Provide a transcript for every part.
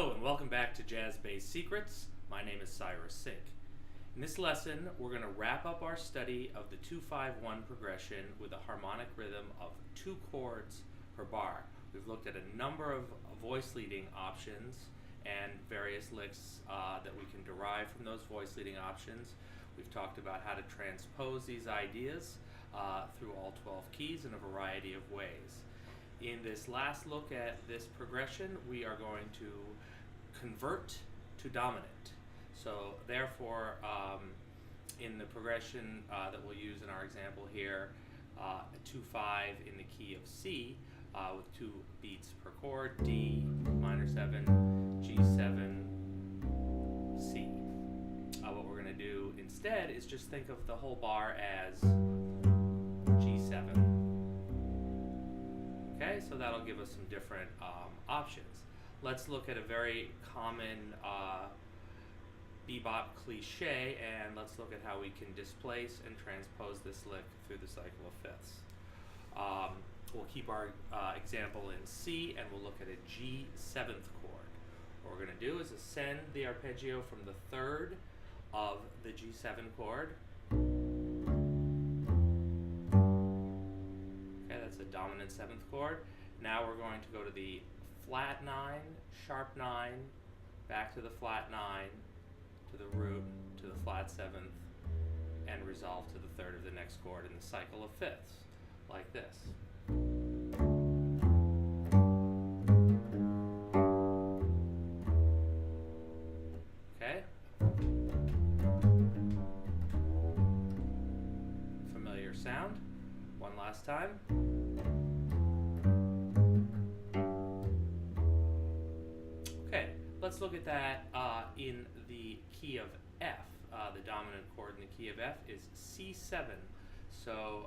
Hello and welcome back to Jazz Bass Secrets. My name is Cyrus Sink. In this lesson, we're going to wrap up our study of the 2-5-1 progression with a harmonic rhythm of 2 chords per bar. We've looked at a number of voice leading options and various licks that we can derive from those voice leading options. We've talked about how to transpose these ideas through all 12 keys in a variety of ways. In this last look at this progression, we are going to convert to dominant. So therefore, in the progression that we'll use in our example here, 2-5 in the key of C with 2 beats per chord, D, minor 7, G7, C. What we're going to do instead is just think of the whole bar as G7. Okay, so that'll give us some different options. Let's look at a very common bebop cliche, and let's look at how we can displace and transpose this lick through the cycle of fifths. We'll keep our example in C, and we'll look at a G7th chord. What we're going to do is ascend the arpeggio from the 3rd of the G7 chord. That's a dominant 7th chord. Now we're going to go to the flat 9, sharp 9, back to the flat 9, to the root, to the flat 7th, and resolve to the 3rd of the next chord in the cycle of fifths, like this. Okay? Familiar sound. One last time. Okay, let's look at that in the key of F. The dominant chord in the key of F is C7. So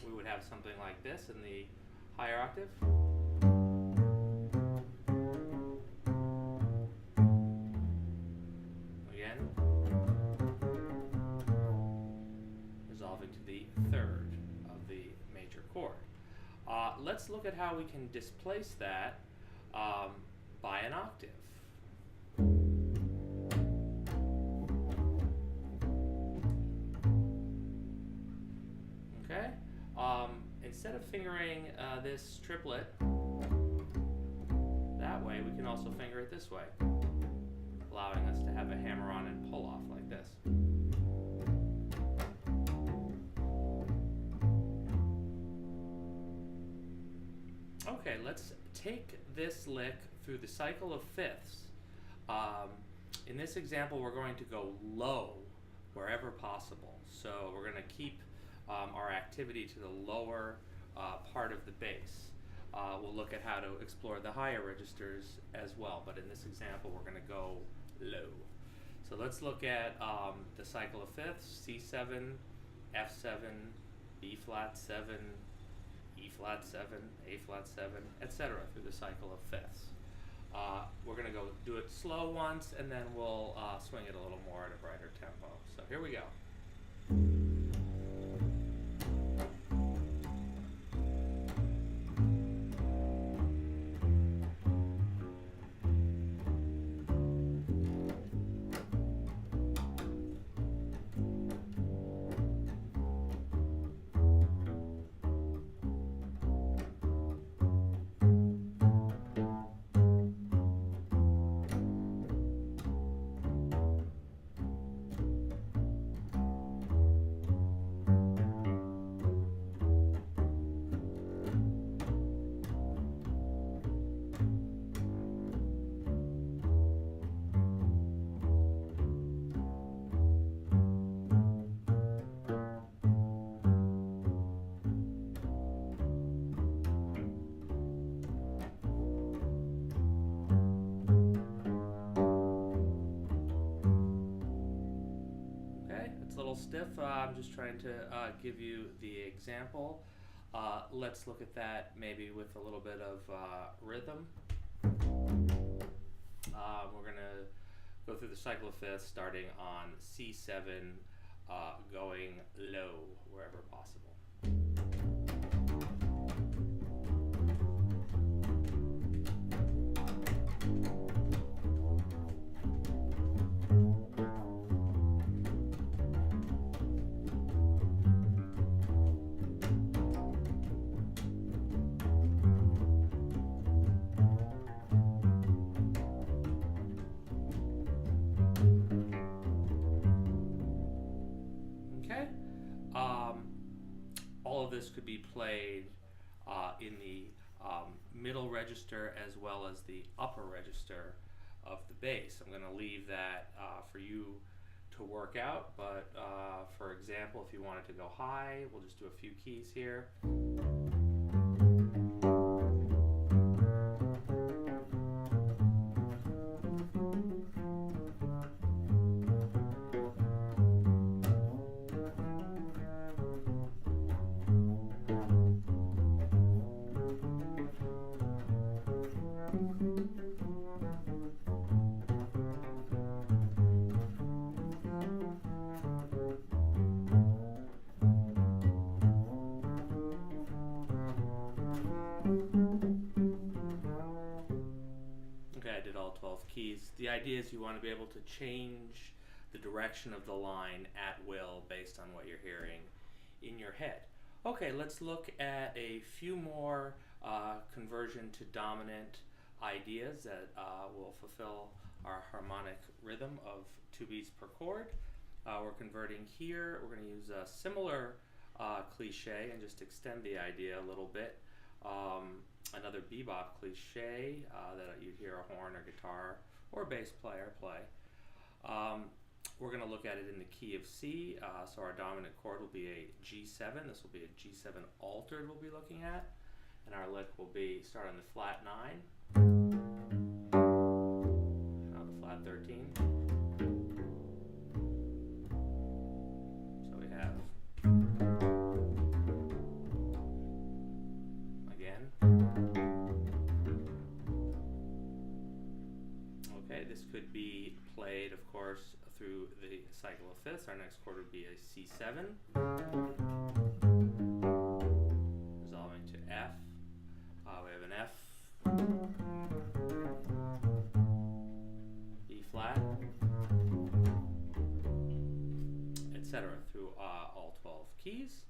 we would have something like this in the higher octave. Again, resolving to the 3rd of the major chord. Let's look at how we can displace that by an octave. Okay? Instead of fingering this triplet that way, we can also finger it this way, allowing us to have a hammer-on and pull-off like this. Okay, let's take this lick through the cycle of fifths. In this example, we're going to go low wherever possible. So we're going to keep our activity to the lower part of the bass. We'll look at how to explore the higher registers as well, but in this example, we're going to go low. So let's look at the cycle of fifths: C7, F7, B flat 7, E flat 7, A flat 7, etc. through the cycle of fifths. We're going to go do it slow once, and then we'll swing it a little more at a brighter tempo. So here we go. Stiff. I'm just trying to give you the example. Let's look at that maybe with a little bit of rhythm. We're going to go through the cycle of fifths starting on C7, going low wherever possible. this could be played in the middle register as well as the upper register of the bass. I'm going to leave that for you to work out, but for example, if you wanted to go high, we'll just do a few keys here. I did all 12 keys. The idea is you want to be able to change the direction of the line at will based on what you're hearing in your head. Okay, let's look at a few more conversion to dominant ideas that will fulfill our harmonic rhythm of 2 beats per chord. We're converting here. We're going to use a similar cliche and just extend the idea a little bit. Another bebop cliche that you'd hear a horn or guitar or bass player play. We're going to look at it in the key of C, so our dominant chord will be a G7. This will be a G7 altered we'll be looking at, and our lick will be start on the flat 9, now the flat 13. So we have this could be played, of course, through the cycle of fifths. Our next chord would be a C7, resolving to F. We have an F, E flat, etc. through all 12 keys.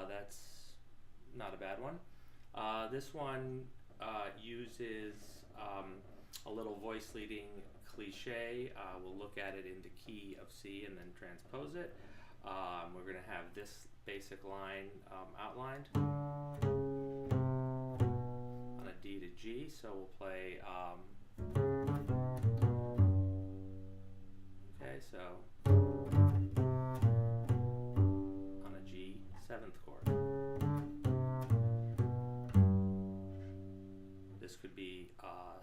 That's not a bad one. This one uses a little voice leading cliche. We'll look at it in the key of C and then transpose it. We're going to have this basic line outlined on a D to G, so we'll play okay, so on a G 7th chord. This could be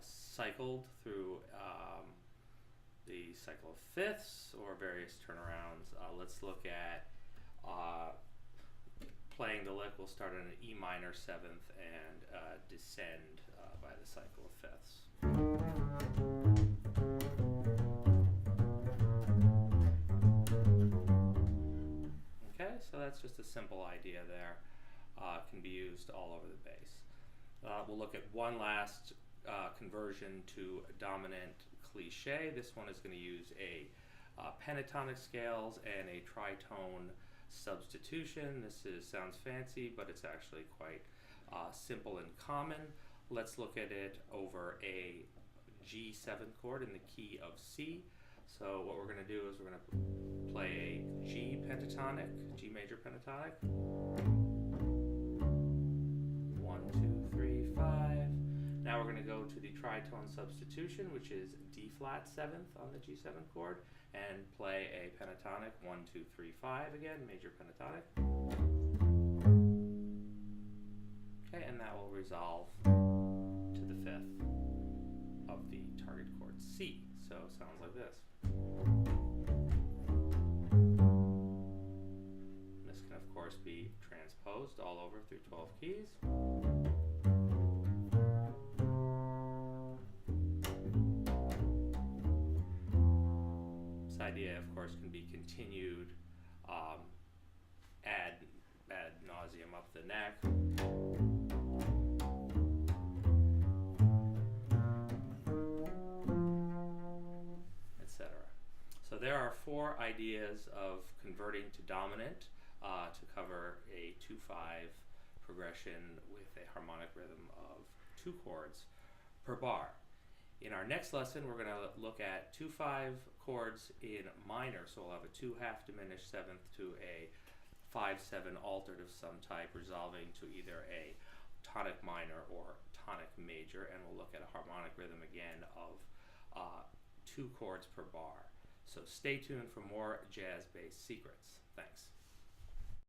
cycled through the cycle of fifths or various turnarounds. Let's look at playing the lick. We'll start on an E minor 7th and descend by the cycle of fifths. Okay, so that's just a simple idea there. Can be used all over the bass. We'll look at one last conversion to dominant cliche. This one is going to use a pentatonic scales and a tritone substitution. This sounds fancy, but it's actually quite simple and common. Let's look at it over a G7 chord in the key of C. So what we're going to do is we're going to play a G pentatonic, G major pentatonic. 1, 2, 3, 5. Now we're going to go to the tritone substitution, which is D flat 7th on the G7 chord, and play a pentatonic 1, 2, 3, 5 again, major pentatonic. Okay, and that will resolve to the 5th of the target chord C. So it sounds like this. This can of course be transposed all over through 12 keys. This idea of course can be continued ad nauseum up the neck. Etc. So there are 4 ideas of converting to dominant to cover a 2-5 progression with a harmonic rhythm of 2 chords per bar. In our next lesson, we're going to look at 2-5 chords in minor, so we'll have a 2 half diminished 7th to a 5/7 altered of some type, resolving to either a tonic minor or tonic major, and we'll look at a harmonic rhythm again of 2 chords per bar. So stay tuned for more jazz-based secrets. Thanks.